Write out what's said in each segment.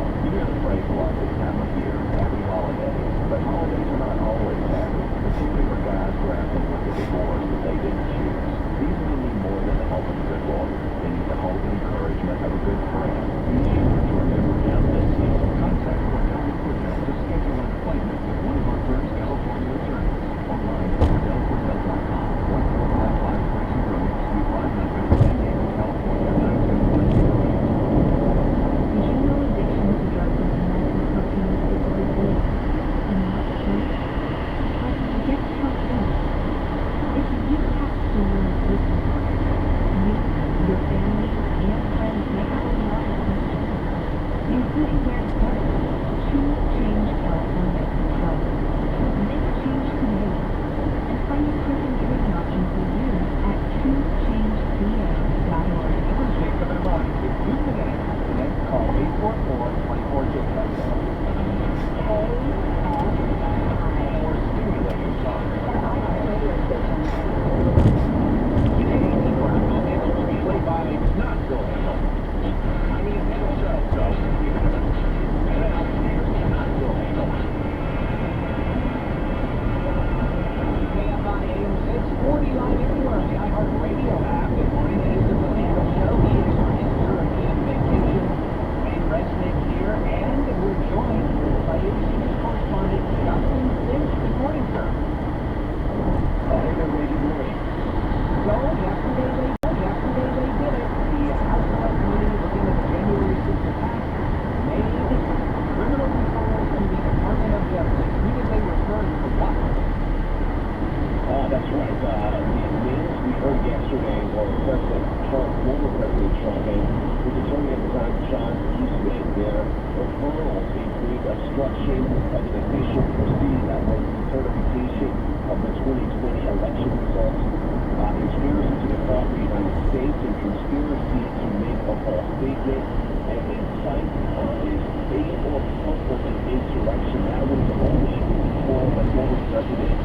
You hear the phrase a lot this time of year, happy holidays. But holidays are not always happy, particularly for guys grappling with the divorce that they didn't choose. These men need more than the help of a good lawyer. They need the hope and encouragement of a good friend. Be sure to remember them this season. Contact Cordell Cordell to schedule an appointment with one of our firm's California attorneys. Online at CordellCordell.com. 1455 Tracy Road, Suite 500, San Diego, California, 97108. Did you know addiction to drugs and methamphetamine is a disease and not a choice? But guess how soon? If you have to learn this disorder, you, your family, and friends may have a lot of questions, including where to start. Choose Change California. Help. Make a change today. And find a prison treatment option for you at choosechangeca.org. Jacob and Ronnie, if you can get an accident, call 844-24-JACOB. Or stimulating songs. Today, people are not able to be played by not Bill Handel. I mean, Handel says so. Well, here's not Bill Handel. KFI AM 640 everywhere on the iHeartRadio app. Good morning, it is the Bill Handel Show. He is on his European vacation. Wayne Resnick here, and we're joined by ABC News correspondent Justin Finch. Good morning, sir. Hey, good morning. So, yesterday they did it. The House Select Committee, looking at the January 6th attack, made criminal referrals to the Department of Justice. Who did they refer to for what? That's right. The names we heard yesterday were President Trump, former President Trump, and his attorney at the time, John Eastman. Their referrals include obstruction of an official proceeding that was the certification of the 2020 election results, conspiracy to defraud the United States, and conspiracy to make a false statement, and incite state or comfort an insurrection. That was only for the former president.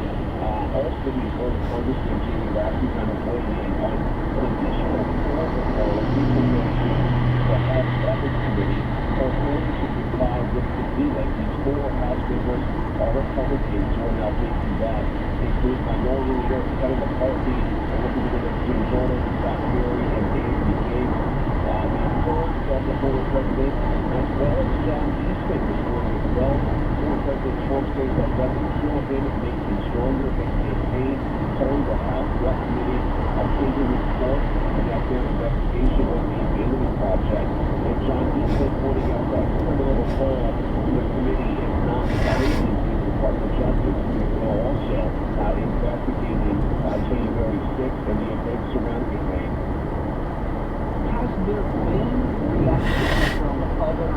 Also, we heard Congressman Jamie Raskin kind of weigh in on an additional four referrals people mentioned the House Ethics Committee are going to comply with the delay. These four House members are Republicans who are now facing that. Include Minority Leader Kevin McCarthy, Representative Jim Jordan, Scott Perry, and Dave McCabe. The first of the former president, as well as John Eastman, was going as well. Former President Trump says that doesn't kill him, it makes him stronger. His campaign told the House Select Committee on February report and that their investigation of the abandonment project. And John Eastman pointing out that criminal referral to the committee is not binding to the Department of Justice. They are also investigating January 6th and the events surrounding it. Has there been reaction from other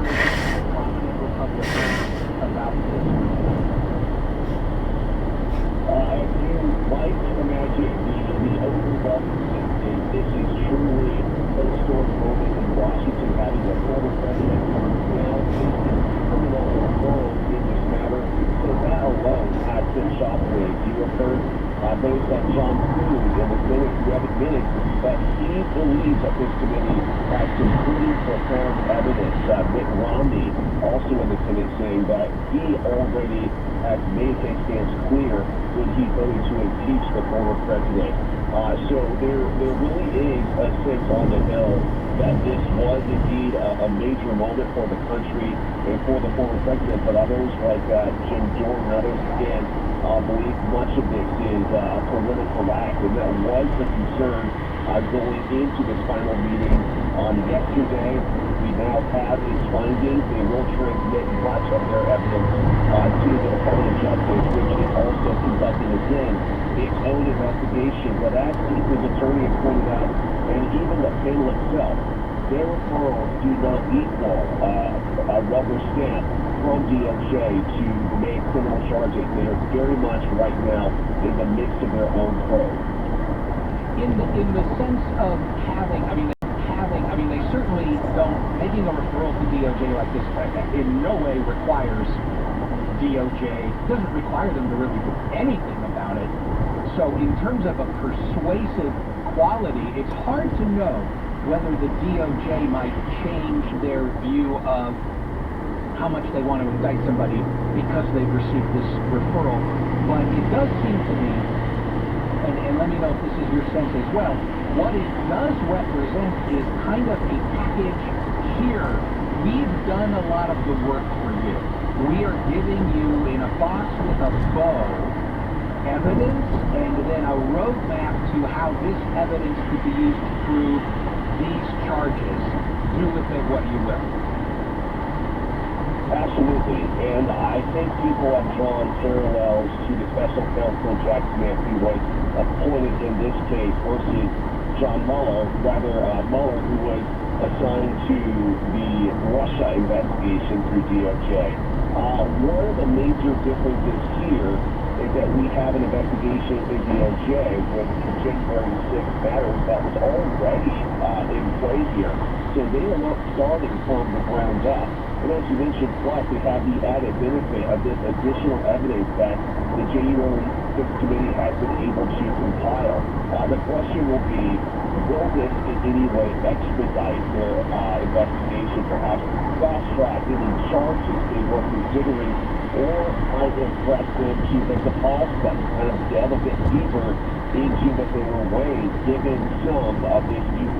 prominent Republicans about this? As you might imagine, the overwhelming sense is this is truly a historic moment in Washington, having a former president now facing criminal referrals in this matter. So that alone has been shockwaves. You have heard those like John Food and the Senate who have admitted that he believes that this committee has some pretty profound evidence. Mitt Romney, also in the Senate, saying that he already has made his stance clear when he voted to impeach the former president. So there really is a sense on the Hill that this was indeed a major moment for the country and for the former president, but others like Jim Jordan and others, again, believe much of this is a political act, and that was the concern going into this final meeting on yesterday. We now have its findings. They will transmit much of their evidence to the Department of Justice, which is also conducting, again, its own investigation. But as his attorney has pointed out, and even the panel itself, their referrals do not equal a rubber stamp from DOJ to make criminal charges. They are very much right now in the midst of their own probe. In the sense of having, they certainly don't, making a referral to DOJ like this in no way requires DOJ, doesn't require them to really do anything about it. So in terms of a persuasive quality, it's hard to know whether the DOJ might change their view of how much they want to indict somebody because they've received this referral. But it does seem to me, and let me know if this is your sense as well, what it does represent is kind of a package here. We've done a lot of the work for you. We are giving you in a box with a bow evidence and then a roadmap to how this evidence could be used to prove these charges. Do with it what you will. Absolutely, and I think people have drawn parallels to the special counsel Jack Smith, who was appointed in this case, versus John Mueller, who was assigned to the Russia investigation through DOJ. One of the major differences here is that we have an investigation through DOJ with the January 6th matters that was already in play here. So they are not starting from the ground up. And as you mentioned, plus we have the added benefit of this additional evidence that the January 6th committee has been able to compile. The question will be, will this in any way expedite their investigation, perhaps fast-track any charges they were considering, or might it press them to make the pause button, kind of delve a bit deeper into what they were weighing, given some of this new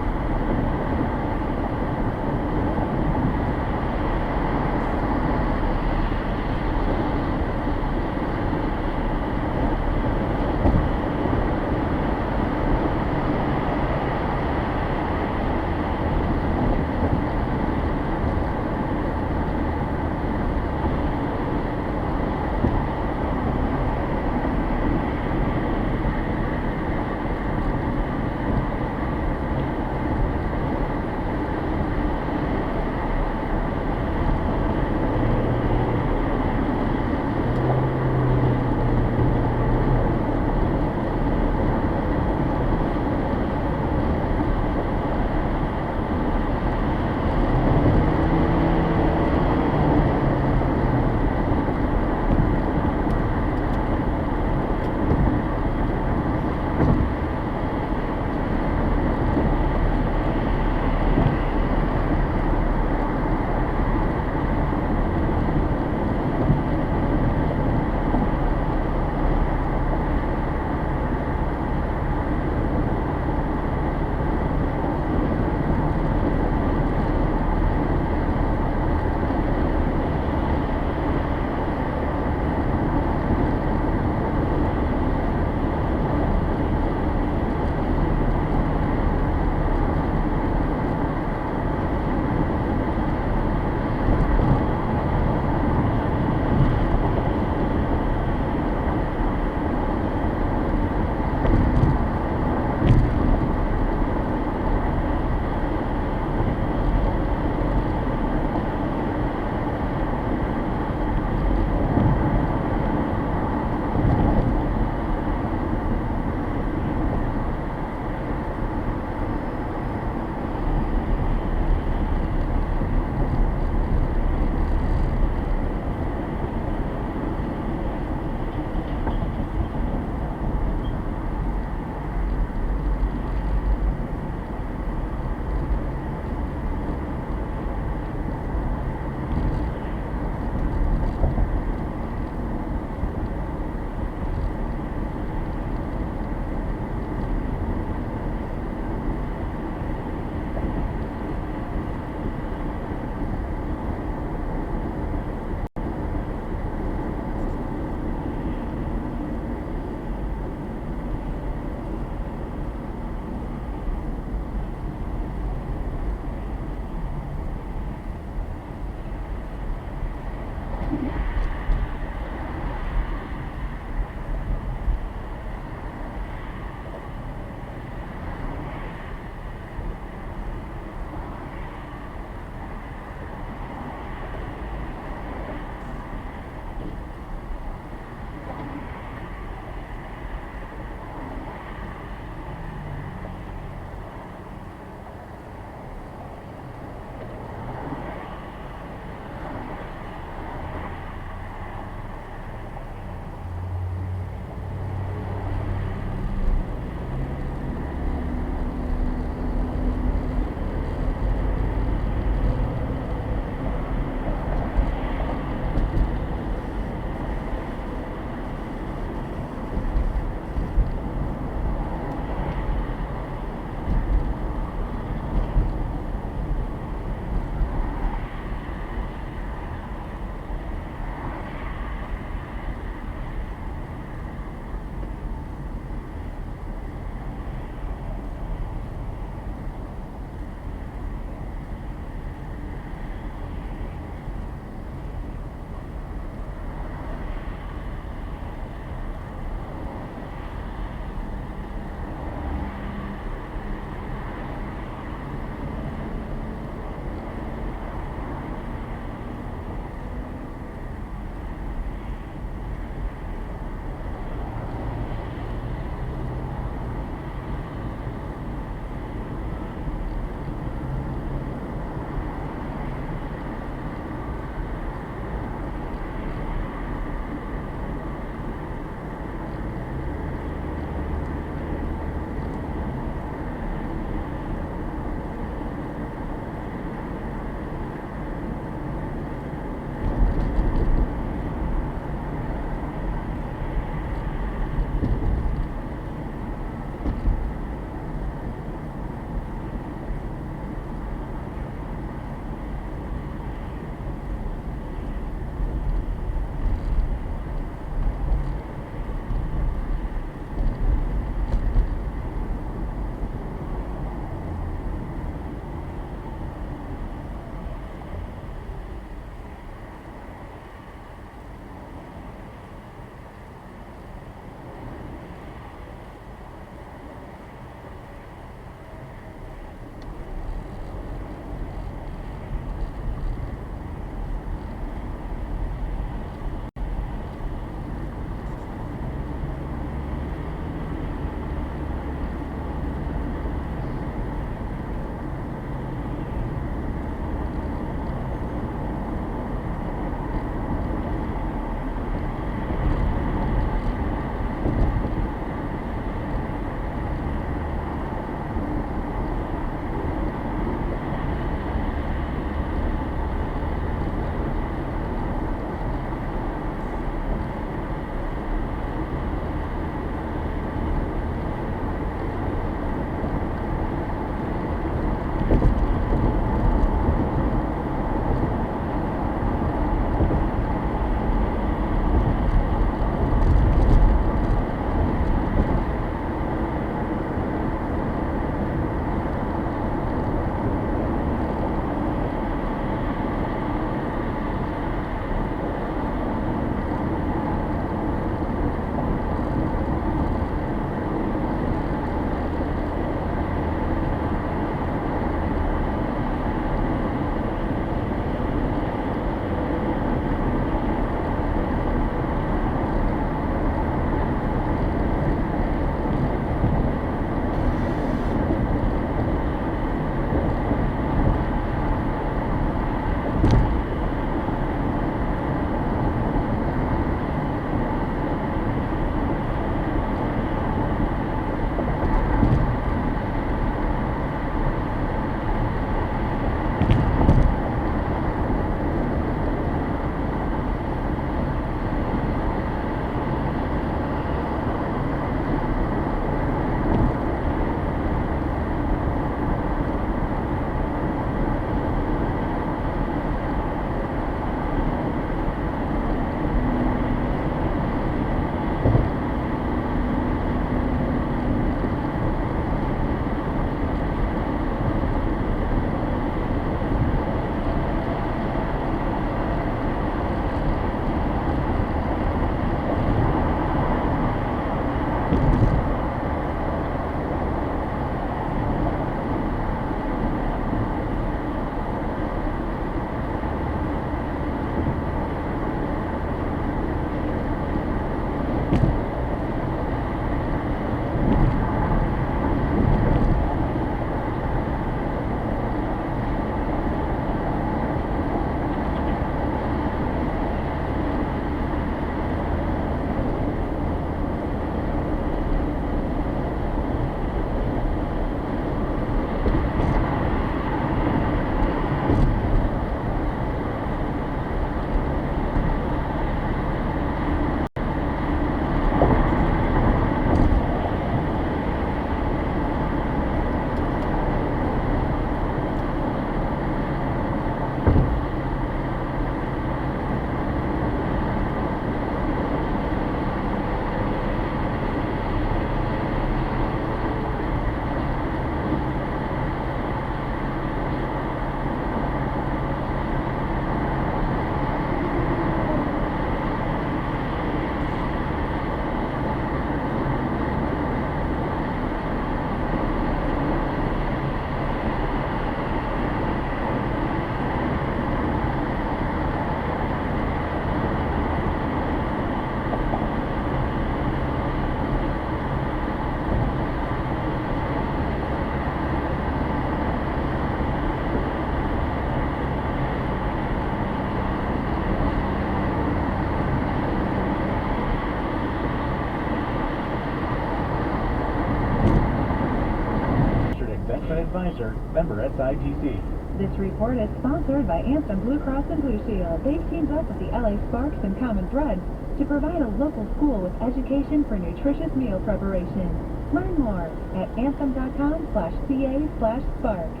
Member SIPC. This report is sponsored by Anthem Blue Cross and Blue Shield. They've teamed up with the LA Sparks and Common Thread to provide a local school with education for nutritious meal preparation. Learn more at anthem.com/ca/sparks.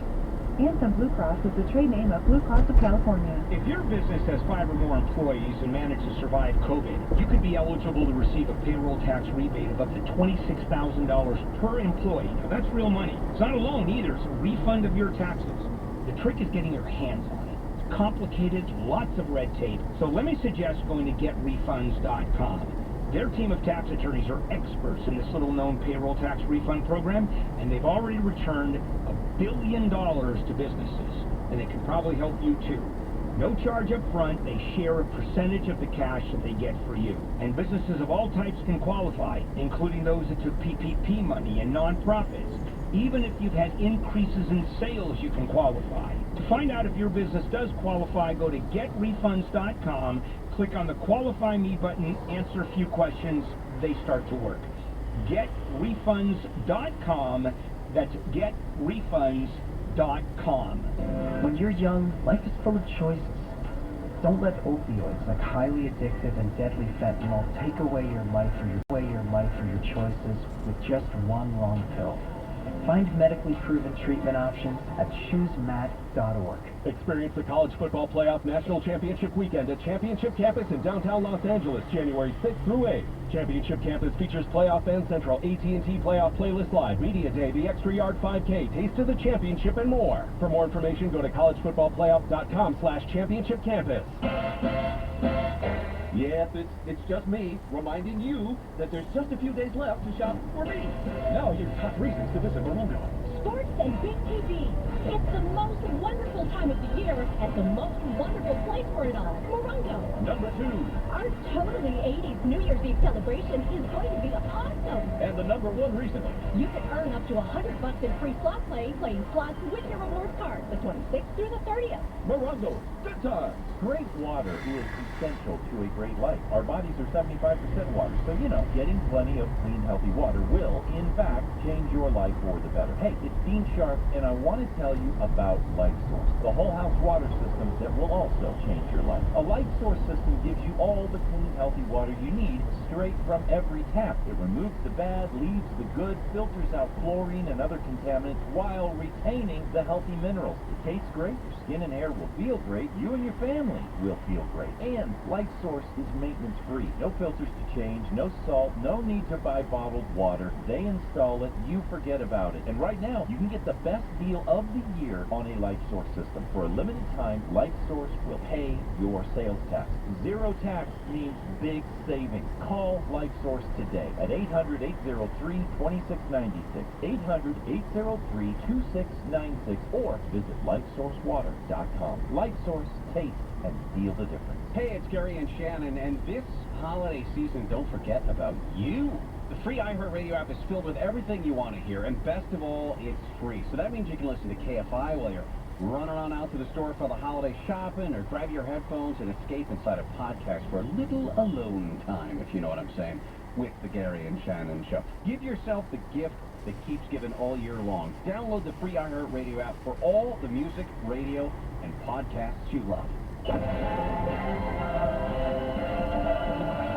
Anthem Blue Cross is the trade name of Blue Cross of California. If your business has 5 or more employees and managed to survive COVID, you could be eligible to receive a payroll tax rebate of up to $26,000 per employee. Now, that's real money. It's not a loan either. It's a refund of your taxes. The trick is getting your hands on it. It's complicated, lots of red tape. So let me suggest going to getrefunds.com. Their team of tax attorneys are experts in this little-known payroll tax refund program, and they've already returned $1 billion to businesses, and they can probably help you too. No charge up front. They share a percentage of the cash that they get for you. And businesses of all types can qualify, including those that took PPP money and nonprofits. Even if you've had increases in sales, you can qualify. To find out if your business does qualify, go to getrefunds.com, click on the Qualify Me button, answer a few questions, they start to work. Getrefunds.com, that's getrefunds.com. When you're young, life is full of choices. Don't let opioids like highly addictive and deadly fentanyl take away your life or your choices with just one wrong pill. Find medically proven treatment options at choosemat.org. Experience the College Football Playoff National Championship Weekend at Championship Campus in downtown Los Angeles, January 6th through 8th. Championship Campus features Playoff Band Central, AT&T Playoff Playlist Live, Media Day, the Extra Yard 5K, Taste of the Championship, and more. For more information, go to collegefootballplayoff.com/championship campus. Yes, it's just me, reminding you that there's just a few days left to shop for me. Now your top reasons to visit Morongo. Sports and big TV. It's the most wonderful time of the year and the most wonderful place for it all. Morongo. Number 2. Our totally 80s New Year's Eve celebration is going to be awesome. And the number 1 reason. You can earn up to $100 in free slot play playing slots with your rewards card the 26th through the 30th. Morongo. Good time. Great water is essential to a great life. Our bodies are 75% water, so getting plenty of clean, healthy water will, in fact, change your life for the better. Hey, it's Dean Sharp, and I want to tell you about LifeSource, the whole house water system that will also change your life. A LifeSource system gives you all the clean, healthy water you need straight from every tap. It removes the bad, leaves the good, filters out chlorine and other contaminants while retaining the healthy minerals. It tastes great, your skin and hair will feel great, you and your family will feel great. And LifeSource is maintenance free. No filters to change, no salt, no need to buy bottled water. They install it, you forget about it. And right now, you can get the best deal of the year on a LifeSource system. For a limited time, LifeSource will pay your sales tax. Zero tax means big savings. Call LifeSource today at 800-803-2696, 800-803-2696, or visit LifeSourceWater.com. LifeSource, taste and feel the difference. Hey, it's Gary and Shannon, and this holiday season, don't forget about you. The free iHeartRadio app is filled with everything you want to hear, and best of all, it's free. So that means you can listen to KFI while you're running on out to the store for the holiday shopping, or grab your headphones and escape inside a podcast for a little alone time, if you know what I'm saying, with the Gary and Shannon Show. Give yourself the gift that keeps giving all year long. Download the free iHeartRadio app for all the music, radio, and podcasts you love.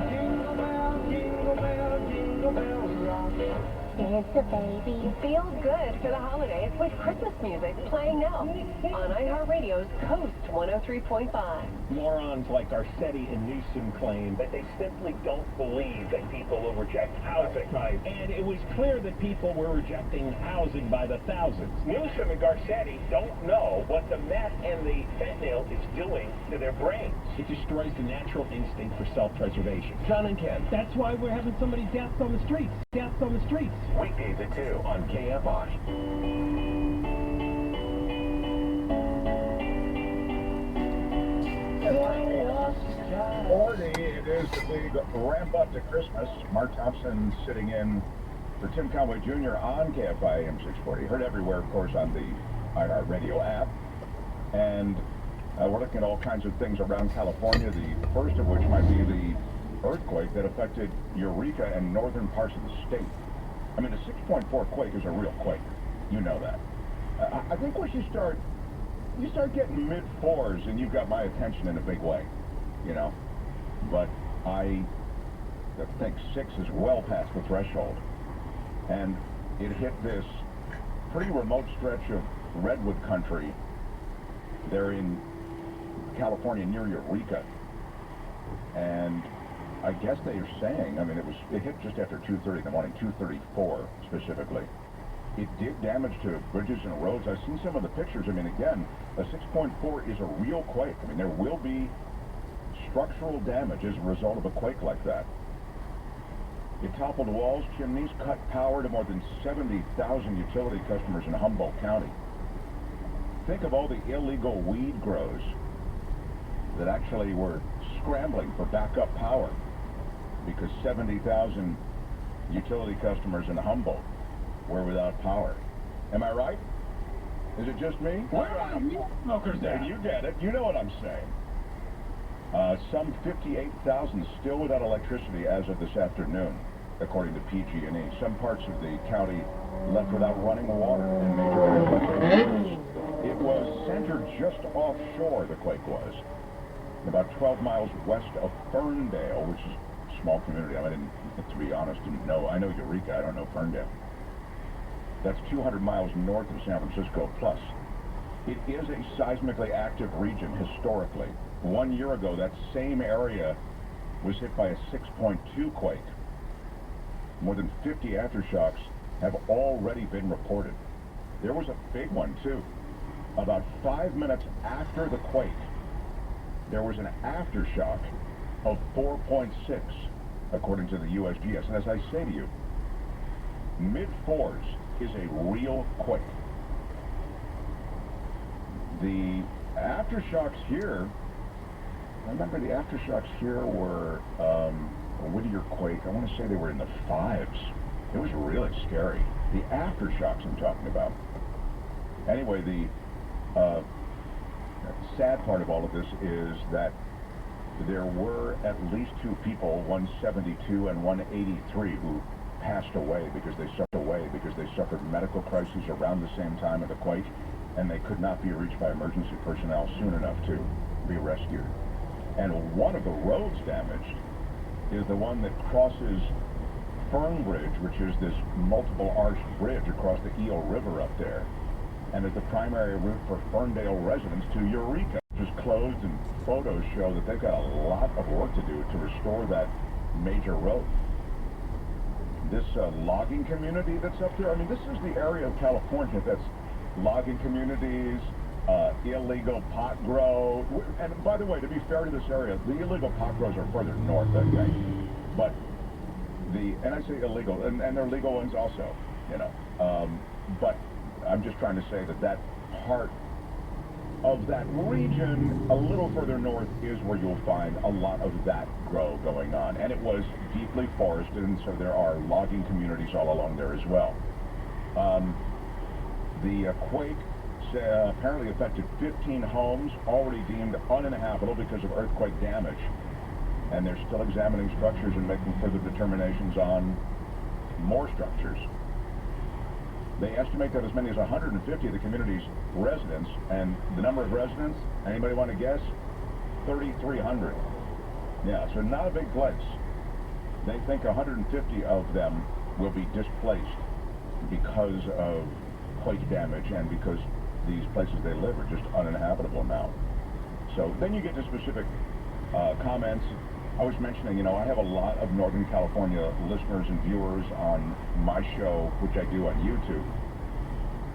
Jingle bell, jingle bell, jingle bell rock. Santa baby, feel good for the holidays with Christmas music playing now on iHeartRadio's Coast 103.5. Morons like Garcetti and Newsom claim that they simply don't believe that people will reject housing. Right. And it was clear that people were rejecting housing by the thousands. Newsom and Garcetti don't know what the meth and the fentanyl is doing to their brains. It destroys the natural instinct for self-preservation. John and Ken. That's why we're having so many deaths on the streets. Deaths on the streets. Weekdays at 2 on KFI. It is as we ramp up to Christmas. Mark Thompson sitting in for Tim Conway Jr. on KFI AM 640. Heard everywhere, of course, on the iHeartRadio app. And we're looking at all kinds of things around California, the first of which might be the earthquake that affected Eureka and northern parts of the state. I mean, a 6.4 quake is a real quake. You know that. I think once you start getting mid-4s, and you've got my attention in a big way, you know. But I think 6 is well past the threshold. And it hit this pretty remote stretch of redwood country there in California near Eureka. And I guess they are saying, I mean, it hit just after 2:30 in the morning, 2:34 specifically. It did damage to bridges and roads. I've seen some of the pictures. I mean, again, a 6.4 is a real quake. I mean, there will be structural damage as a result of a quake like that. It toppled walls, chimneys, cut power to more than 70,000 utility customers in Humboldt County. Think of all the illegal weed grows that actually were scrambling for backup power because 70,000 utility customers in Humboldt were without power. Am I right? Is it just me? Where are you smokers at? You get it. You know what I'm saying. Some 58,000 still without electricity as of this afternoon, according to PG&E. Some parts of the county left without running water and major infrastructure. It was centered just offshore, the quake was, about 12 miles west of Ferndale, which is a small community. I didn't, to be honest, didn't know. I know Eureka, I don't know Ferndale. That's 200 miles north of San Francisco plus. It is a seismically active region historically. 1 year ago, that same area was hit by a 6.2 quake. More than 50 aftershocks have already been reported. There was a big one, too. About 5 minutes after the quake, there was an aftershock of 4.6, according to the USGS. And as I say to you, mid-4s is a real quake. The aftershocks here, I remember the aftershocks here were a Whittier quake. I want to say they were in the 5s. It was really scary. The aftershocks I'm talking about. Anyway, the sad part of all of this is that there were at least 2 people, 172 and 183, who passed away because they suffered medical crises around the same time of the quake, and they could not be reached by emergency personnel soon enough to be rescued. And one of the roads damaged is the one that crosses Fern Bridge, which is this multiple arched bridge across the Eel River up there, and is the primary route for Ferndale residents to Eureka, which is closed, and photos show that they've got a lot of work to do to restore that major road. This logging community that's up there, I mean, this is the area of California that's logging communities, illegal pot grow. And by the way, to be fair to this area, the illegal pot grows are further north, I think. But and I say illegal, and there are legal ones also, you know. But I'm just trying to say that part of that region, a little further north, is where you'll find a lot of that grow going on. And it was deeply forested, and so there are logging communities all along there as well. The quake apparently affected 15 homes, already deemed uninhabitable because of earthquake damage. And they're still examining structures and making further determinations on more structures. They estimate that as many as 150 of the community's residents, and the number of residents, anybody want to guess? 3,300. Yeah, so not a big place. They think 150 of them will be displaced because of quake damage and because these places they live are just uninhabitable now. So then you get to specific comments. I was mentioning, you know, I have a lot of Northern California listeners and viewers on my show, which I do on YouTube.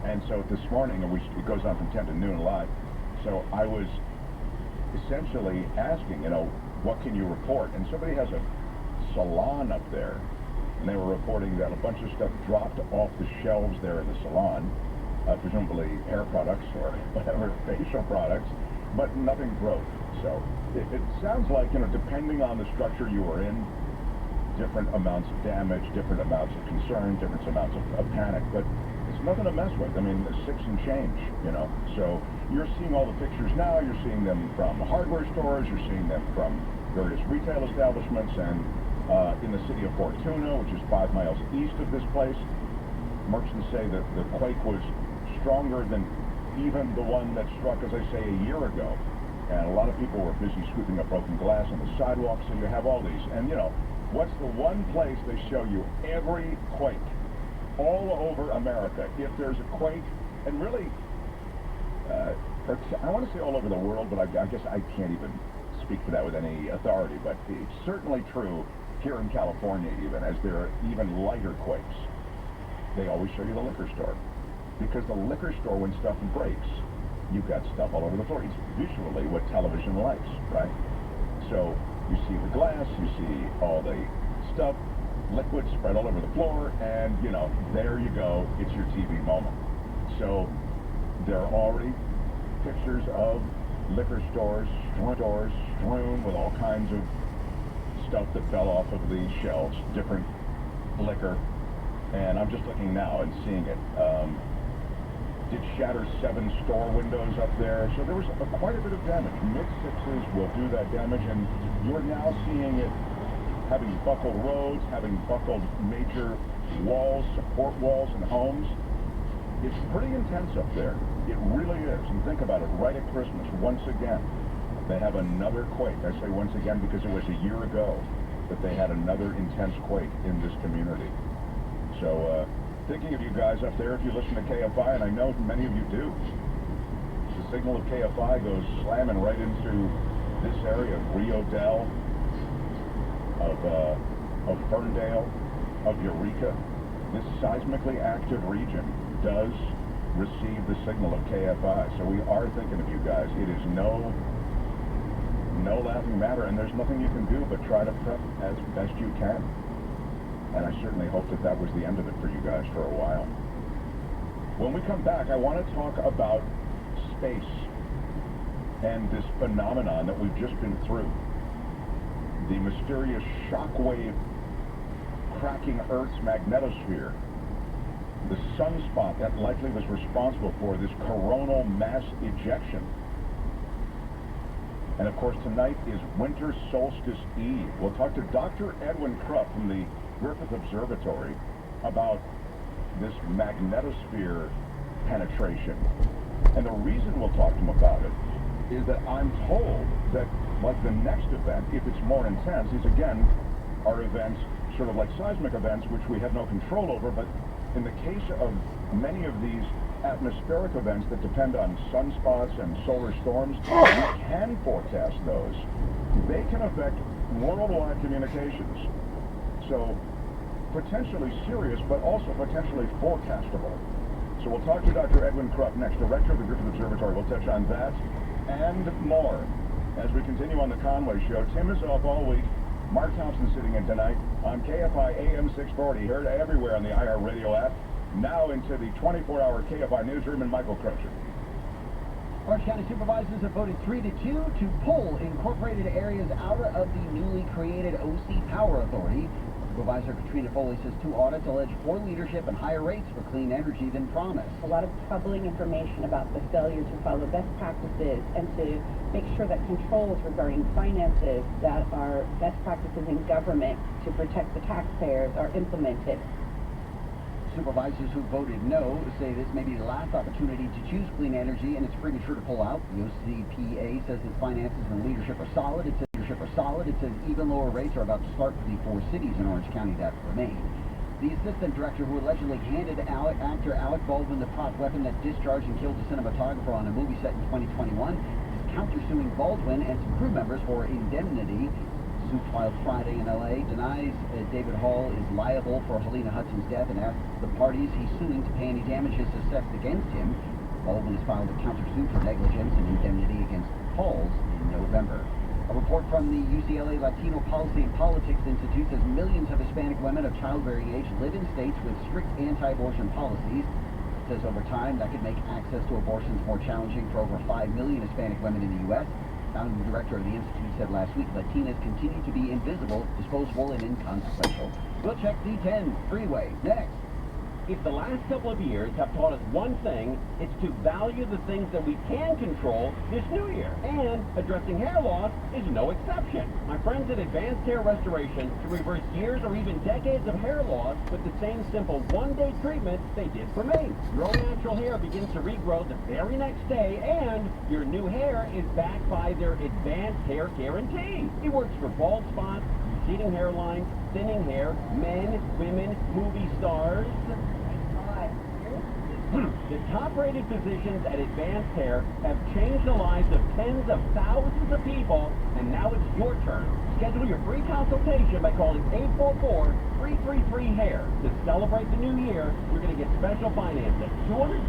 And so this morning, it goes on from 10 to noon live. So I was essentially asking, you know, what can you report? And somebody has a salon up there, and they were reporting that a bunch of stuff dropped off the shelves there in the salon, presumably hair products or whatever, facial products, but nothing broke. So it sounds like, you know, depending on the structure you were in, different amounts of damage, different amounts of concern, different amounts of panic, but it's nothing to mess with. I mean, 6 and change, you know. So you're seeing all the pictures now, you're seeing them from hardware stores, you're seeing them from various retail establishments, and in the city of Fortuna, which is 5 miles east of this place, merchants say that the quake was stronger than even the one that struck, as I say, a year ago. And a lot of people were busy sweeping up broken glass on the sidewalks, so you have all these. And, you know, what's the one place they show you every quake? All over America. If there's a quake, and really, I want to say all over the world, but I guess I can't even speak to that with any authority, but it's certainly true here in California even, as there are even lighter quakes. They always show you the liquor store. Because the liquor store, when stuff breaks, you've got stuff all over the floor. It's visually what television likes, right? So you see the glass, you see all the stuff, liquid spread all over the floor, and, you know, there you go. It's your TV moment. So there are already pictures of liquor stores strewn with all kinds of stuff that fell off of the shelves, different liquor, and I'm just looking now and seeing it. Did shatter 7 store windows up there, so there was quite a bit of damage. Mid-6s will do that damage, and you're now seeing it having buckled roads, having buckled major walls, support walls in homes. It's pretty intense up there. It really is. And think about it, right at Christmas, once again, they have another quake. I say once again because it was a year ago that they had another intense quake in this community. So, thinking of you guys up there, if you listen to KFI, and I know many of you do, the signal of KFI goes slamming right into this area of Rio Dell, of Ferndale, of Eureka. This seismically active region does receive the signal of KFI, so we are thinking of you guys. It is no laughing matter, and there's nothing you can do but try to prep as best you can. And I certainly hope that that was the end of it for you guys for a while. When we come back, I want to talk about space and this phenomenon that we've just been through. The mysterious shockwave cracking Earth's magnetosphere. The sunspot that likely was responsible for this coronal mass ejection. And of course, tonight is Winter Solstice Eve. We'll talk to Dr. Edwin Krupp from the Griffith Observatory about this magnetosphere penetration. And the reason we'll talk to him about it is that I'm told that, like the next event, if it's more intense, these again are events sort of like seismic events, which we have no control over, but in the case of many of these atmospheric events that depend on sunspots and solar storms, we can forecast those. They can affect worldwide communications. So, potentially serious, but also potentially forecastable. So we'll talk to Dr. Edwin Krupp next, director of the Griffith Observatory. We'll touch on that and more as we continue on the Conway Show. Tim is off all week. Mark Thompson sitting in tonight on KFI AM 640, heard everywhere on the iHeartRadio app. Now into the 24-hour KFI newsroom and Michael Crutcher. Orange County supervisors have voted 3-2 to pull incorporated areas out of the newly created OC Power Authority. Supervisor Katrina Foley says 2 audits allege poor leadership and higher rates for clean energy than promised. A lot of troubling information about the failure to follow best practices and to make sure that controls regarding finances that are best practices in government to protect the taxpayers are implemented. Supervisors who voted no say this may be the last opportunity to choose clean energy, and it's premature to pull out. The OCPA says its finances and leadership are solid. It says even lower rates are about to start for the 4 cities in Orange County that remain. The assistant director who allegedly handed actor Alec Baldwin the prop weapon that discharged and killed a cinematographer on a movie set in 2021 is countersuing Baldwin and some crew members for indemnity. Suit filed Friday in L.A. denies David Hall is liable for Helena Hudson's death and asks the parties he's suing to pay any damages assessed against him. Baldwin has filed a countersuit for negligence and indemnity against Halls in November. A report from the UCLA Latino Policy and Politics Institute says millions of Hispanic women of childbearing age live in states with strict anti-abortion policies. It says over time that could make access to abortions more challenging for over 5 million Hispanic women in the U.S. Founding director of the Institute said last week Latinas continue to be invisible, disposable, and inconsequential. We'll check D10 Freeway next. If the last couple of years have taught us one thing, it's to value the things that we can control this new year. And addressing hair loss is no exception. My friends at Advanced Hair Restoration to reverse years or even decades of hair loss with the same simple one-day treatment they did for me. Your natural hair begins to regrow the very next day, and your new hair is backed by their Advanced Hair Guarantee. It works for bald spots, receding hairlines, thinning hair, men, women, movie stars. The top-rated physicians at Advanced Hair have changed the lives of tens of thousands of people, and now it's your turn. Schedule your free consultation by calling 844-333-HAIR. To celebrate the new year, you're going to get special financing, $250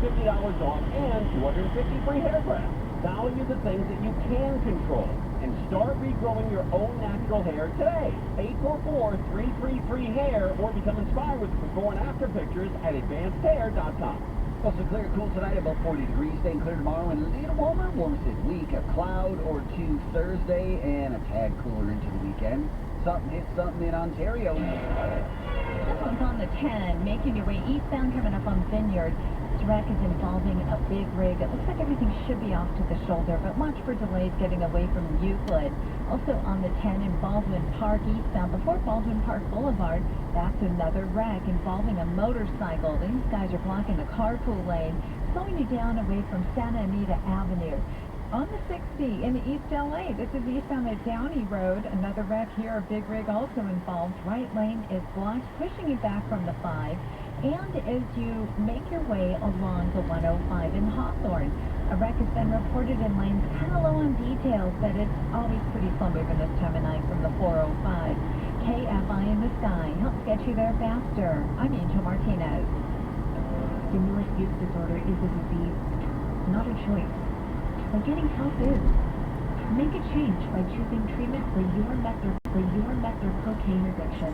off, and 250 free hair grafts. Value the things that you can control and start regrowing your own natural hair today. 844-333-HAIR, or become inspired with before and after pictures at advancedhair.com. Also clear, cool tonight, about 40 degrees, staying clear tomorrow, and a little warmer. Warmest this week, a cloud or two Thursday, and a tad cooler into the weekend. Something hit something in Ontario. This one's on the 10, making your way eastbound, coming up on Vineyard. This wreck is involving a big rig. It looks like everything should be off to the shoulder, but watch for delays getting away from Euclid. Also on the 10 in Baldwin Park, eastbound, before Baldwin Park Boulevard, that's another wreck involving a motorcycle. These guys are blocking the carpool lane, slowing you down away from Santa Anita Avenue. On the 60 in East LA, this is eastbound at Downey Road. Another wreck here, a big rig also involved. Right lane is blocked, pushing you back from the 5. And as you make your way along the 105 in Hawthorne, a wreck has been reported in lanes kind of low on details, but it's always pretty slow moving this time of night from the 405. KFI in the sky helps get you there faster. I'm Angel Martinez. Stimulus use disorder is a disease, not a choice. But getting help is. Make a change by choosing treatment for your cocaine addiction.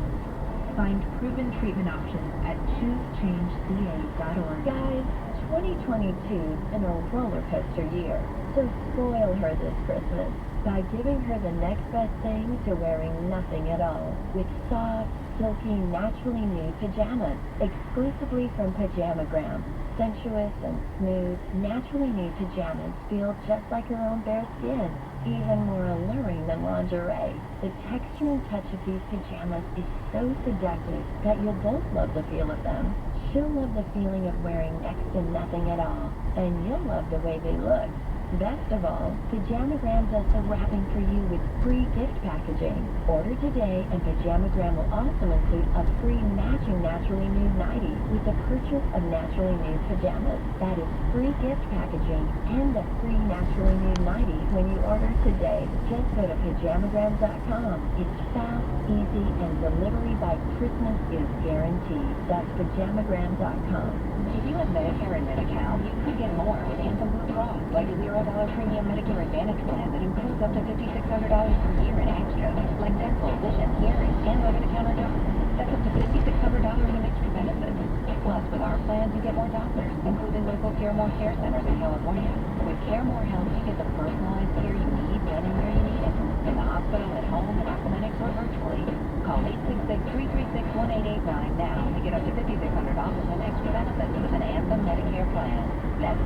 Find proven treatment options at choosechangeca.org. Guys, 2022's been a roller coaster year, so spoil her this Christmas by giving her the next best thing to wearing nothing at all with soft, silky, naturally new pajamas, exclusively from Pajamagram. Sensuous and smooth, naturally new pajamas feel just like her own bare skin, even more alluring than lingerie. The texture and touch of these pajamas is so seductive that you'll both love the feel of them. She'll love the feeling of wearing next to nothing at all, and you'll love the way they look. Best of all, Pajamagram does the wrapping for you with free gift packaging. Order today, and Pajamagram will also include a free matching naturally nude nightie with the purchase of naturally nude pajamas. That is free gift packaging and a free naturally nude nightie when you order today. Just go to Pajamagram.com. It's fast, easy, and delivery by Christmas is guaranteed. That's Pajamagram.com. If you have Medicare and Medi-Cal, you could get more with Anthem Blue Cross, like a $0 premium Medicare Advantage plan that includes up to $5,600 per year in extras, like dental, vision, hearing, and over-the-counter doctors. That's up to $5,600 in extra benefits. Plus, with our plans, you get more doctors, including local CareMore care centers in California. With CareMore Health, you get the personalized care you need when and where you need it. In the hospital, at home, in our clinics, or virtually. Call 866-336-1889 now to get up to $5,600 in extra benefits with an Anthem Medicare plan. That's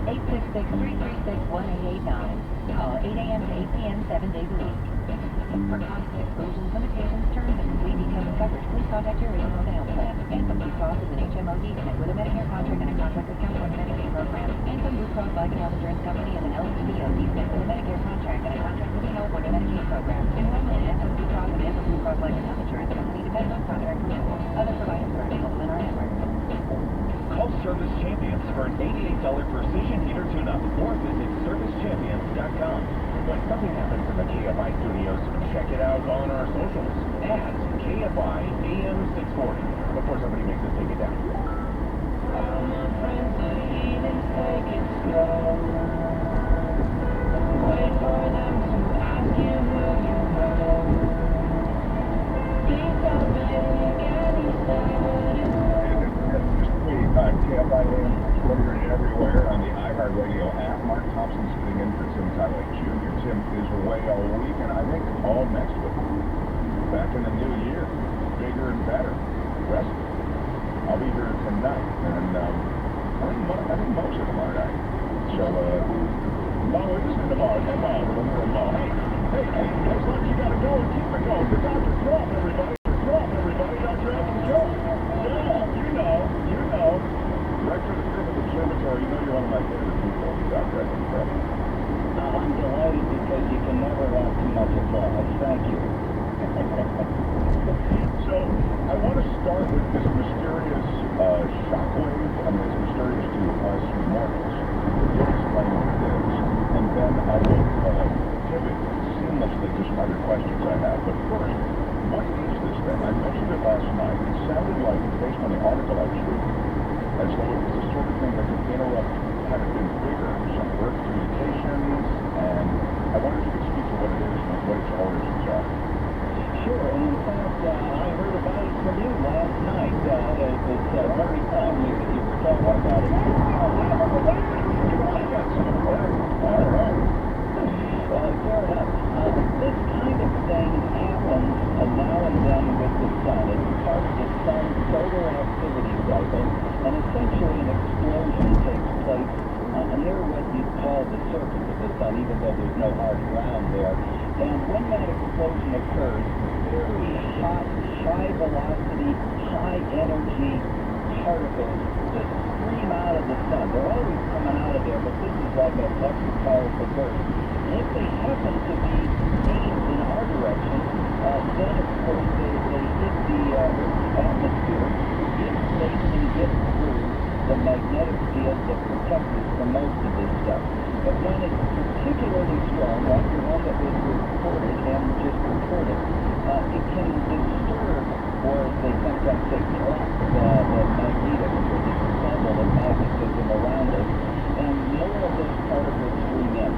866-336-1889. Call 8 a.m. to 8 p.m. 7 days a week. For costs, exclusions, limitations, terms, and complete details of coverage, please contact your Arizona Health Plan. Anthem Blue Cross is an HMOD connect with a Medicare contract and a contract with California Medicaid program. Anthem Blue Cross Life and Health Insurance Company is an LCDOD connect with a Medicare contract and a contract with the California Medicaid program. Enrollment in Anthem Blue Cross and Anthem Blue Cross Life and Health Insurance Company depends on contract renewal. Other providers are available in our network. Call Service Champions for an $88 precision heater tune-up or visit servicechampions.com. When something happens in the KFI studios, check it out on our socials at KFI AM 640 before somebody makes us take it down. All my friends are heathens, take it slow. Wait for them to ask you who you know. Please don't make any started. KFI AM 640 everywhere on the iHeartRadio app. Mark Thompson sitting in for Tim Conway Jr. Tim is away all week, and I think all next week. Back in the new year, bigger and better. Rest. I'll be here tonight, and I think most of tomorrow night. So, Mo, it isn't tomorrow. Come on, Mo. Hey, as long as you got to go and keep it going. The Dodgers are off, everybody. Dodgers off the show. Yeah, you know. Director of the Griffith Observatory, you know you're one of my favorite people, Dr. Griffith. I'm delighted because you can never have too much applause. Thank you. So, I want to start with this mysterious shockwave. I mean, it's mysterious to us mortals. You'll explain what it is. And then I will pivot seamlessly to some other questions I have. But first, what is this thing? I mentioned it last night. It sounded like, based on the article I was reading, as though it was the sort of thing that could interrupt, had it been bigger, some Earth communications, and I wonder if you could speak to what it is and what its origins are. Sure, and in fact, I heard about it from you last night. It was very timely that you were talking about it. All right. Fair enough. This kind of thing happens now and then with the sun. It's part of the sun's solar activity cycle, and essentially an explosion takes place near what you'd call the surface of the sun, even though there's no hard ground there. And when that explosion occurs, very hot, high velocity, high energy particles just stream out of the sun. They're always coming out of there, but this is like a extra powerful burst. And if they happen to be aimed in our direction, then of course they hit the Earth's atmosphere if they can get through the magnetic field that protects us from most of this stuff. But when it's particularly strong, like the one that was reported and just reported, it can disturb, or as they sometimes say, block the magnetic, or this bubble of magnetism around us, and more of those particles stream in.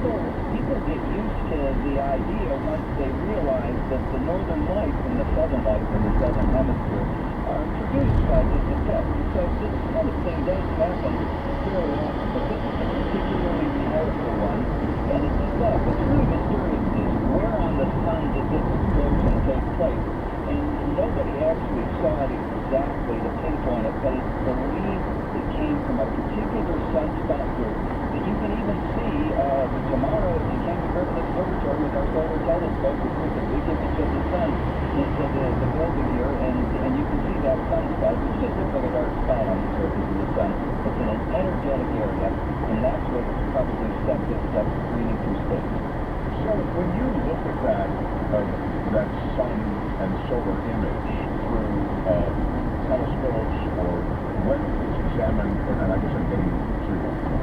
People get used to the idea once they realize that the northern lights and the southern lights in the southern hemisphere are produced by this effect. So this kind of thing does happen fairly often, but this is a particularly powerful one, and it's what's really mysterious is where on the sun did this explosion take place, and nobody actually saw it exactly to pinpoint it, but it's believed it came from a particular sunspot group that you can even see tomorrow if you came to Griffith Observatory with our solar telescope. We put the big image of the sun into the building here, and you can see that sunspot, which just looks like a dark spot on the surface of the sun. It's in an energetic area, and that's what probably set this stuff streaming through space. So when you look at that sun and solar image through telescopes, or when it's examined, and I guess I'm getting to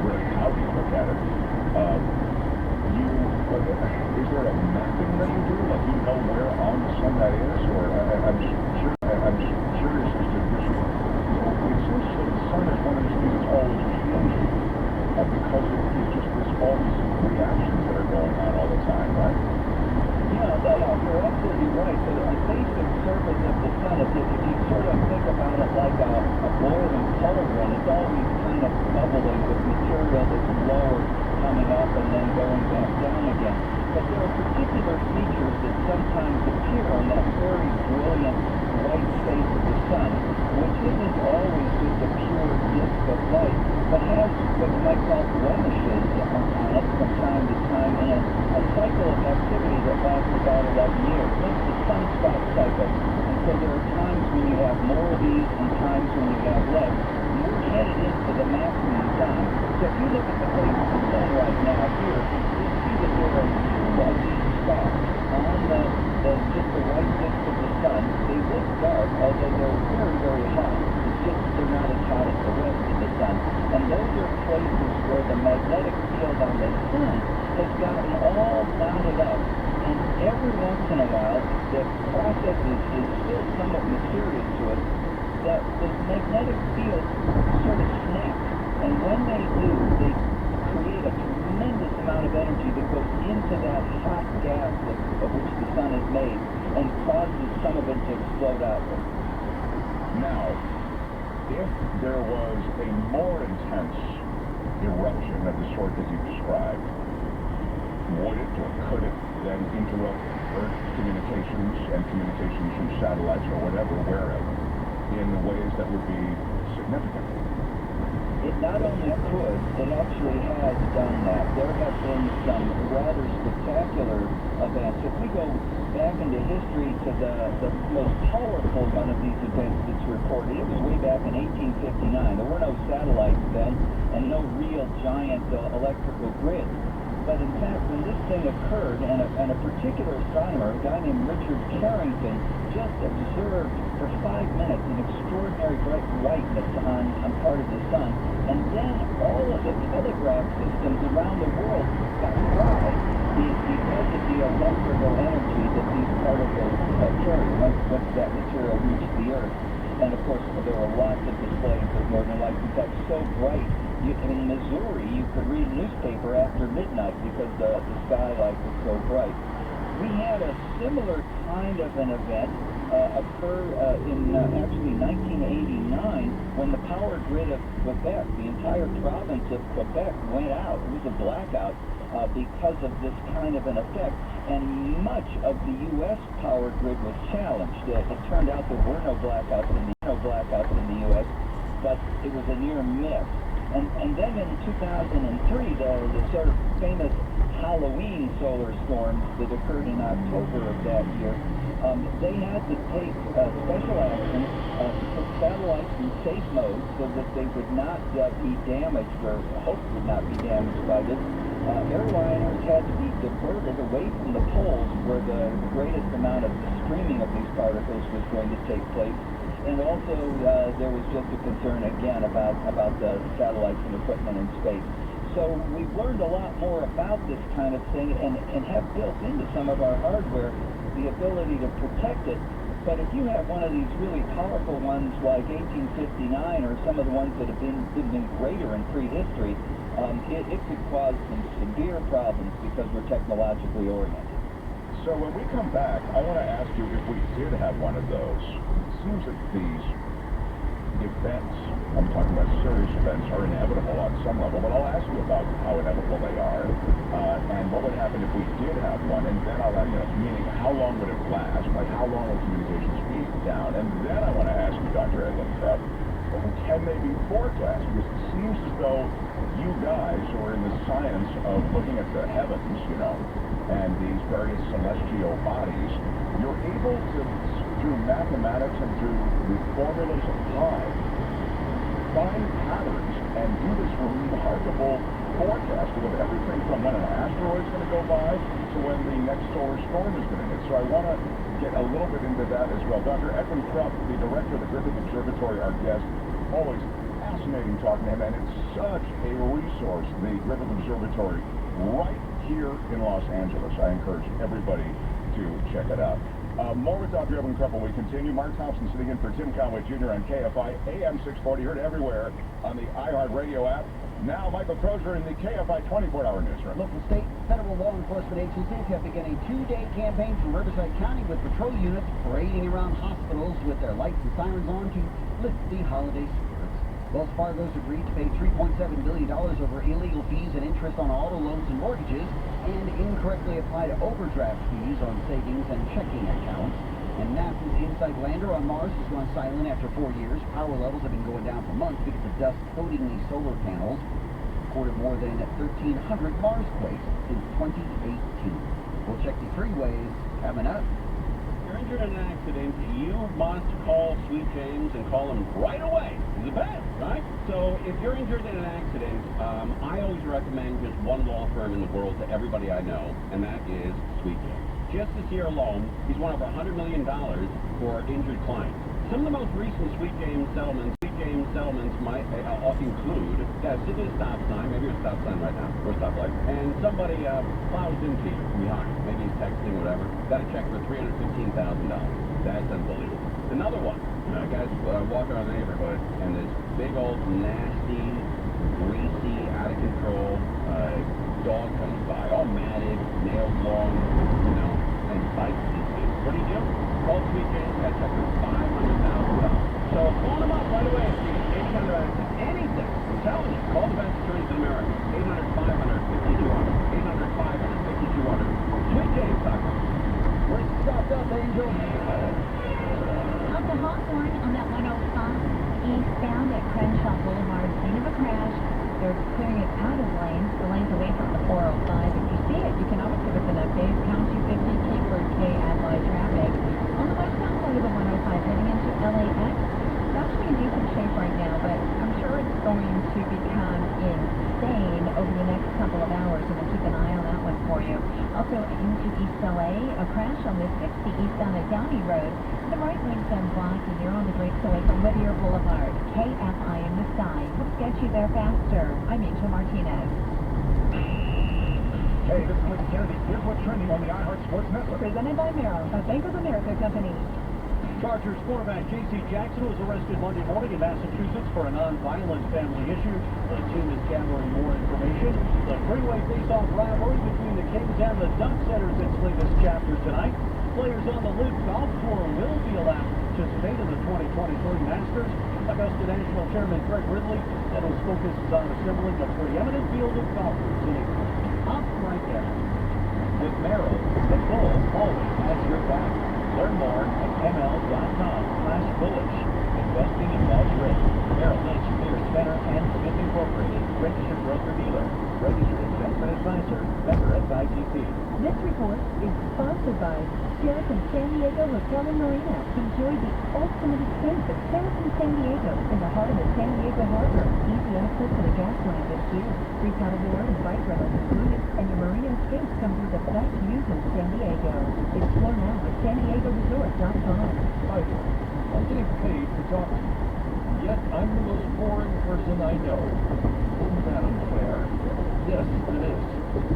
really how do you look at it, is there a mapping that you do? Like you know where on the sun that is? Or I'm just curious as to this. It seems that the sun is one of these things that's always changing because it's just all these reactions that are going on all the time, right? Yeah, you're absolutely right. So the basic surface of the sun, if you sort of think about it like a boiling cauldron, it's always kind of bubbling with material that's lower coming up and then going back down again. But there are particular features that sometimes appear on that very brilliant white face of the sun, which isn't always just a pure disk of light, but has what you might call blemishes on it from time to time in a cycle of activity that lasts about 11 years. It's the sunspot cycle. And so there are times when you have more of these and times when you have less. And we're headed into the maximum time. So if you look at the face of the sun right now here, you'll see that there are two of these spots on just the white disk of the sun. They look dark, although they're very, very hot. It's just that they're not as hot as the rest of the sun. And those are places where the magnetic field on the sun has gotten all knotted up. And every once in a while, the process is still somewhat mysterious to us, that the magnetic field sort of snaps. And when they do, they create a tremendous amount of energy that goes into that hot gas of which the sun is made and causes some of it to explode outward. Now, if there was a more intense eruption of the sort that you described, would it or could it then interrupt Earth communications and communications from satellites or whatever, wherever, in ways that would be significant. It not only could, it actually has done that. There have been some rather spectacular events. If we go back into history to the most powerful one of these events that's recorded, it was way back in 1859. There were no satellites then and no real giant electrical grids. But in fact, when this thing occurred, and a particular astronomer, a guy named Richard Carrington, just observed for 5 minutes an extraordinary bright whiteness on part of the sun, and then all of the telegraph systems around the world got fried because of the electrical energy that these particles carry once that material reached the Earth. And of course, there were lots of displays of northern lights. In fact, so bright, in Missouri, you could read a newspaper after midnight because the skylight was so bright. We had a similar kind of an event occur in actually 1989 when the power grid of Quebec, the entire province of Quebec, went out. It was a blackout because of this kind of an effect. And much of the U.S. power grid was challenged. It turned out there were no blackouts in the U.S., but it was a near miss. And then in 2003, the sort of famous Halloween solar storms that occurred in October of that year, they had to take special action to put satellites in safe mode so that they would not be damaged, or hoped would not be damaged by this. Airliners had to be diverted away from the poles where the greatest amount of streaming of these particles was going to take place. And also, there was just a concern, again, about the satellites and equipment in space. So we've learned a lot more about this kind of thing and have built into some of our hardware the ability to protect it. But if you have one of these really powerful ones like 1859 or some of the ones that have been greater in prehistory, it could cause some severe problems because we're technologically oriented. So when we come back, I want to ask you if we did have one of those. It seems that these events, I'm talking about serious events, are inevitable on some level, but I'll ask you about how inevitable they are, and what would happen if we did have one, and then I'll ask you, meaning how long would it last, like how long will communications be down, and then I want to ask you, Dr. Edwin Krupp, can they be forecast? Because it seems as though you guys who are in the science of looking at the heavens, and these various celestial bodies, you're able to, through mathematics and through the formulas applied, find patterns and do this remarkable forecasting of everything from when an asteroid is going to go by to when the next solar storm is going to hit. So I want to get a little bit into that as well. Dr. Edwin Krupp, the director of the Griffith Observatory, our guest, always fascinating talking to him, and it's such a resource, the Griffith Observatory, right here in Los Angeles. I encourage everybody to check it out. More with Dr. Edwin Krupp when we continue. Mark Thompson sitting in for Tim Conway Jr. on KFI, AM 640, heard everywhere on the iHeart Radio app. Now, Michael Crozier in the KFI 24-hour newsroom. Local, state, federal law enforcement agencies have begun a 2-day campaign from Riverside County with patrol units parading around hospitals with their lights and sirens on to lift the holiday spirits. Wells Fargo's agreed to pay $3.7 billion over illegal fees and interest on auto loans and mortgages, and incorrectly applied overdraft fees on savings and checking accounts. And NASA's InSight lander on Mars has gone silent after 4 years. Power levels have been going down for months because of dust coating these solar panels. Recorded more than 1,300 Mars quakes since 2018. We'll check the freeways coming up. If you're injured in an accident, you must call Sweet James and call him right away. He's a vet, right? So if you're injured in an accident, I always recommend just one law firm in the world to everybody I know, and that is Sweet James. Just this year alone, he's won over $100 million for injured clients. Some of the most recent Sweet James settlements might include sitting at a stop sign, maybe a stop sign right now, or a stoplight, and somebody plows into you behind. Maybe he's texting, whatever. Got a check for $315,000. That's unbelievable. Another one, guys walking around the neighborhood, and this big old nasty, greasy, out of control dog comes by, all matted, nails long, and bites these kids. What do you do? Call Sweet James, got a check for $500,000. So phone them up right away if you get any kind of accident, anything. I'm telling you, call the best attorneys in America. 800-500-5200. 800-500-5200. SweetJames.com. We're stopped up, Angel. Up the Hawthorne on that 105 eastbound at Crest Also into East LA, a crash on the 60 eastbound at Downey Road. The right lane's unblocked and you're on the brakes away from Whittier Boulevard. KFI in the sky. Let's get you there faster. I'm Angel Martinez. Hey, this is Lincoln Kennedy. Here's what's trending on the iHeart Sports Network. Presented by Merrill, a Bank of America company. Chargers quarterback J.C. Jackson was arrested Monday morning in Massachusetts for a non-violent family issue. The team is gathering more information. The freeway face-off rivalry between the Kings and the Ducks enters its latest chapter tonight. Players on the Live Golf Tour will be allowed to participate in the 2023 Masters. Augusta National Chairman Greg Ridley said his focus is on assembling a preeminent field of golfers in England. Up right there. With Merrill, the bull always has your back. Learn more at ml.com/bullish. Investing involves risk. Merrill Lynch, Pierce, Fenner, and Smith Incorporated. Registered broker-dealer. Registered investment advisor. Member SIPC. This report is sponsored by Sheraton San Diego Hotel and Marina. Enjoy the ultimate experience at Sheraton San Diego in the heart of the San Diego Harbor. Easy access to the gas line this year. Free paddleboard and bike rentals included. And your marina escapes come with the best views in San Diego. Explore now at SanDiegoResort.com. Hi there. I'm getting paid to talk to you. Yet I'm the most boring person I know. Isn't that unfair? Yes, it is.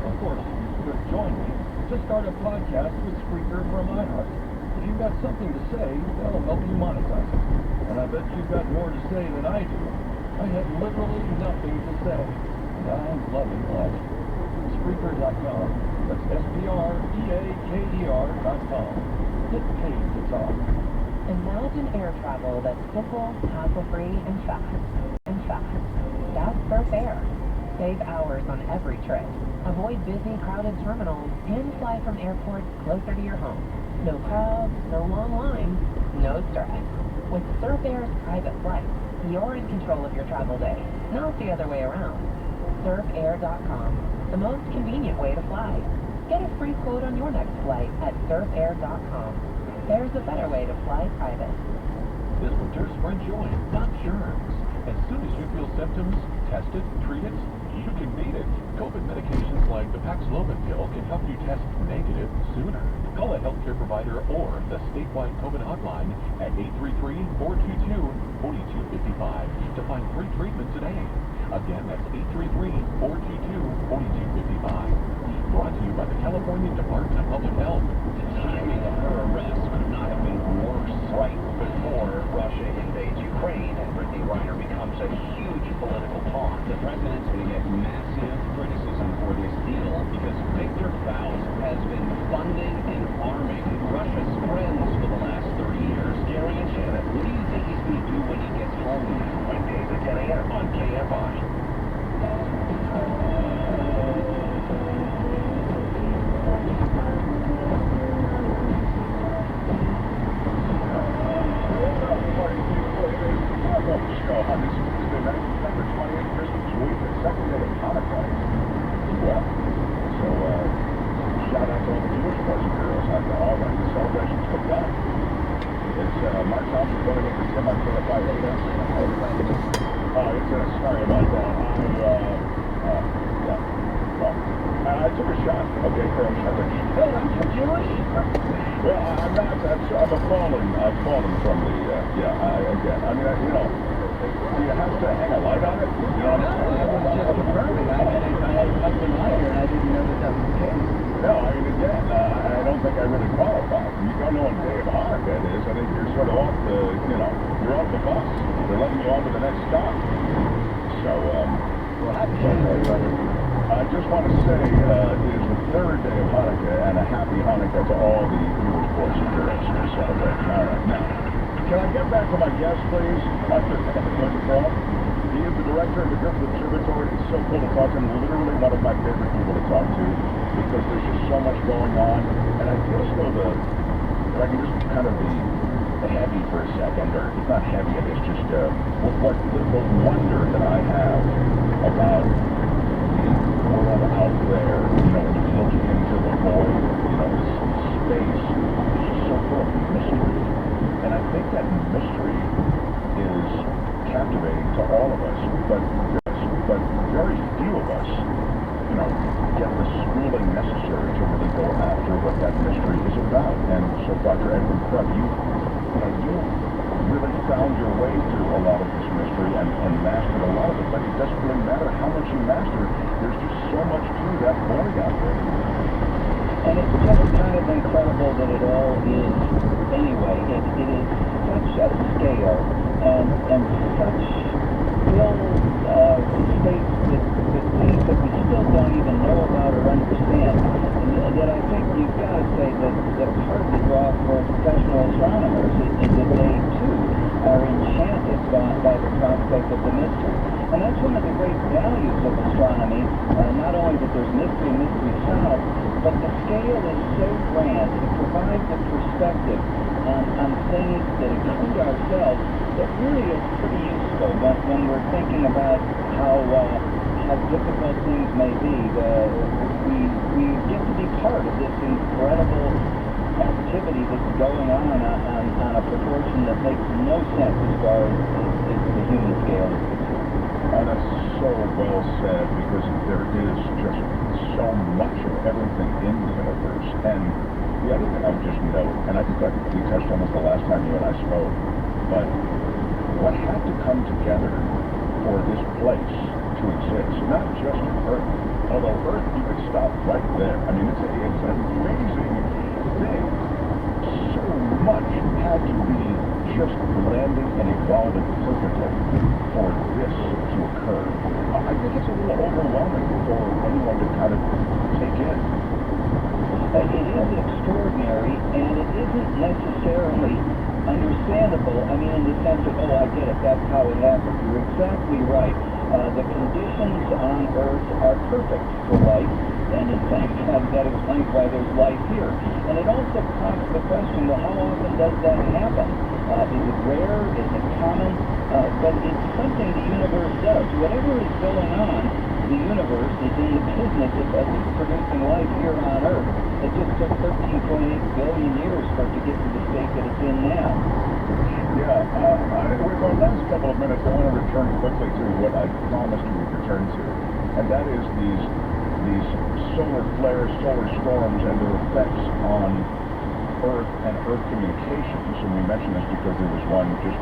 Of course, you could join me to start a podcast with Spreaker from iHeart. If you've got something to say, that'll help you monetize it. And I bet you've got more to say than I do. I have literally nothing to say. And I'm loving life. Spreaker.com. That's SPREAKER.com. Get paid to talk. Imagine air travel that's simple, hassle-free, and fast. That's Surf Air. Save hours on every trip. Avoid busy, crowded terminals and fly from airports closer to your home. No crowds, no long lines, no stress. With Surf Air's private flights, you're in control of your travel day, not the other way around. SurfAir.com, the most convenient way to fly. Get a free quote on your next flight at SurfAir.com. There's a better way to fly private. This winter, spread joy, not germs. As soon as you feel symptoms, test it, treat it, you can beat it. COVID medications like the Paxlovid pill can help you test negative sooner. Call a healthcare provider or the statewide COVID hotline at 833-422-4255 to find free treatment today. Again, that's 833-422-4255. Brought to you by the California Department of Public Health. The timing of her arrest could not have been worse. Right before Russia invades Ukraine and Brittany Griner becomes a huge political pawn. The president's going to get massive criticism for this deal because Victor Faust has been funding and arming Russia's friends for the last 30 years. Gary and Shannon, what do you think he's going to do when he gets home now? Weekdays at 10 a.m. on KFI. Show on this Tuesday night, December 28th, Christmas week, the second day of Hanukkah as well. So, shout out to all the Jewish boys and girls out there, all right, the celebrations come down. It's Mark Thompson going into Tim on KFI Radio. Sorry about that. I took a shot, okay, from hey, are you Jewish? Well, I'm not, I've fallen from the, do you have to hang a light on it? You know what I'm saying? I was just confirming. I had a lighter and I didn't know that was the case. No, I mean, again, I don't think I really qualify. You don't know what day of Hanukkah it is. I think you're sort of off the, you're off the bus. They're letting you on to the next stop. So, well, happy Hanukkah, brother. I just want to say it is the third day of Hanukkah, and a happy Hanukkah to all the Jewish boys and girls who are celebrating. All right, now, can I get back to my guest, please? Dr. Kevin Crawl. He is the director of the Griffith Observatory. It's so cool to talk to him. Literally one of my favorite people to talk to because there's just so much going on. And I feel as though if I can just kind of be heavy for a second, or it's not heavy, it's just the wonder that I have about the world out there, looking into the void, this space is just so full of mystery. And I think that mystery is captivating to all of us, but very few of us, get the schooling necessary to really go And so, Dr. Edward Krupp, you really found your way through a lot of this mystery and mastered a lot of it, but it doesn't really matter how much you master. There's just so much to that void out there. And it's just kind of incredible that it all is, anyway, it is such a scale and such still states with things that we still don't even know about or understand, and that I think you've got to say that part of the draw for professional astronomers is that they too are enchanted by the prospect of the mystery. And that's one of the great values of astronomy, not only that there's mystery solved, but the scale is so grand. It provides a perspective on things that include ourselves that really is pretty useful when we're thinking about how difficult things may be. We get to be part of this incredible activity that's going on a proportion that makes no sense as far as the human scale is concerned. That's so well said, because there is just so much of everything in the universe. And the other thing I would just note, and I think we touched on this the last time you and I spoke, but what had to come together for this place to exist? Not just Earth, although Earth, you could stop right there. I mean, it's an amazing thing. So much had to be just blending and evolving perfectly for this to occur. I think it's a little overwhelming for anyone to kind of take in. It is extraordinary, and it isn't necessarily understandable. I mean, in the sense of, oh, I get it, that's how it happened. You're exactly right. The conditions on Earth are perfect for life, and in fact, that explains why there's life here. And it also prompts the question, well, how often does that happen? Is it rare? Is it common? But it's something the universe does. Whatever is going on, the universe is in the business of at least producing life here on Earth. It just took 13.8 billion years for it to get to the state that it's in now. Yeah, with our last couple of minutes, I want to return quickly to what I promised we would return to, and that is these solar flares, solar storms, and their effects on Earth and Earth communications. And we mentioned this because there was one just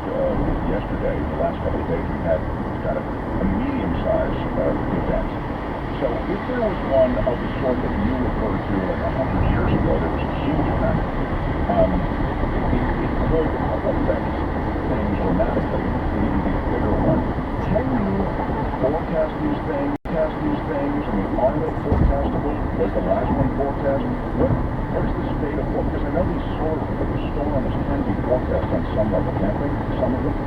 yesterday. The last couple of days we had kind of a medium-sized event. So if there was one of the sort that you referred to like 100 years ago, there was a huge event, it could affect things dramatically, even be a bigger one. Can you forecast these things? I mean, are they forecastable? Was the last one forecast? What is the state of what? Because I know these sort of storms can be forecast on some level, can't they? Some of them?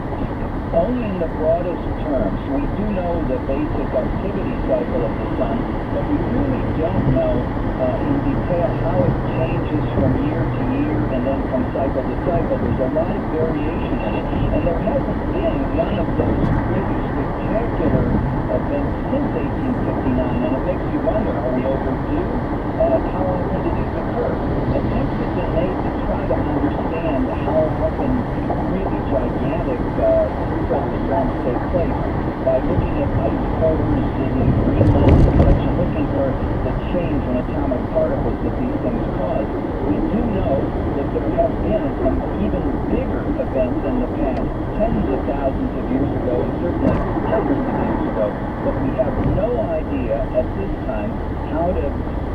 Only in the broadest terms. We do know the basic activity cycle of the sun, but we really don't know in detail how it changes from year to year and then from cycle to cycle. There's a lot of variation in it, and there hasn't been one of those really spectacular events since 1859, and it makes you wonder, are we overdue? How often do these occur? Attempts have been made to try to understand how often really gigantic solar storms take place by looking at ice cores in Greenland and such, and looking for the change in atomic particles that these things cause. We do know that there have been some even bigger events in the past, tens of thousands of years ago, and certainly hundreds of years ago, but we have no idea at this time how to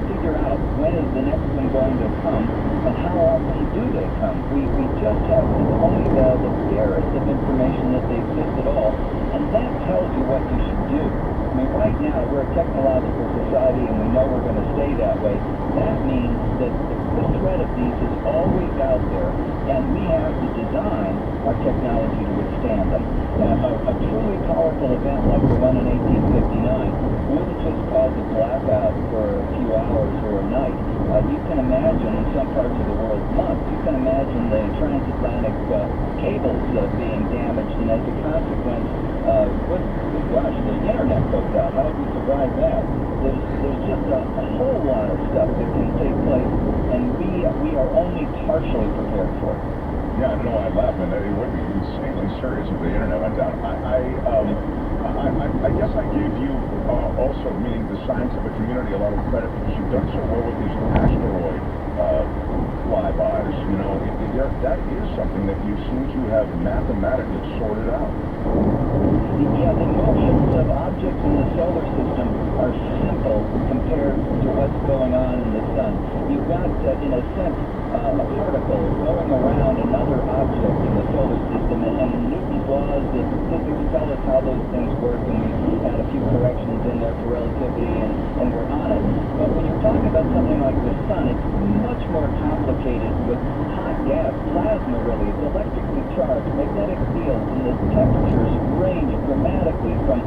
figure out when is the next one going to come and how often do they come. We just have only the barest of information that they exist at all, and that tells you what you should do. I mean, right now we're a technological society and we know we're going to stay that way. That means that the threat of these is always out there, and we have to design our technology to withstand them. A truly powerful event like the one in 1859 wouldn't just cause a blackout for a few hours or a night. You can imagine in some parts of the world months. You can imagine the transatlantic cables being damaged, and as a consequence, the internet goes out. How would we survive that? There's just a whole lot of stuff that can take place, and we are only partially prepared for it. Yeah, I don't know why I laugh, and it would be insanely serious if the internet went down. I guess I gave you also, meaning the scientific community, a lot of credit because you've done so well with these asteroid flybys. that is something that you seem to have mathematically sorted out. Yeah, the motions of objects in the solar system are simple compared to what's going on in the sun. You've got, in a sense, a particle going around another object in the solar system, and Newton's laws of physics tell us how those things work, and we had a few corrections in there for relativity, and we're on it. But when you're talking about something like the sun, it's much more complicated with hot gas, plasma really, it's electrically charged, magnetic fields, and the temperatures range dramatically from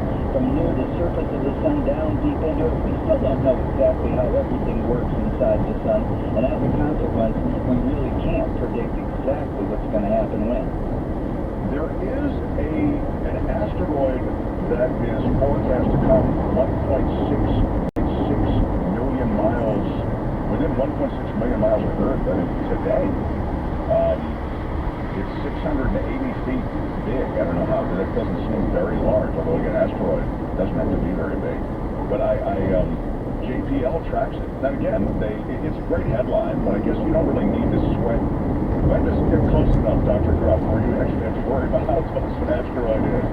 near the surface of the sun down deep into it. We still don't know exactly how everything works inside the sun, and as a consequence, we really can't predict exactly what's going to happen when. There is an asteroid that is forecast to come 1.66 million miles, within 1.6 million miles of Earth, I think, today. It's 680 feet big. I don't know how, that doesn't seem very large, although again, asteroid doesn't have to be very big. But JPL tracks it. Now again, it's a great headline, but I guess you don't really need to sweat. When does it get close enough, Dr. Gruff, where you actually have to worry about how close an asteroid is?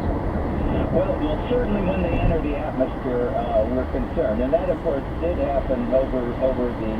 Well, certainly when they enter the atmosphere, we're concerned. And that, of course, did happen over the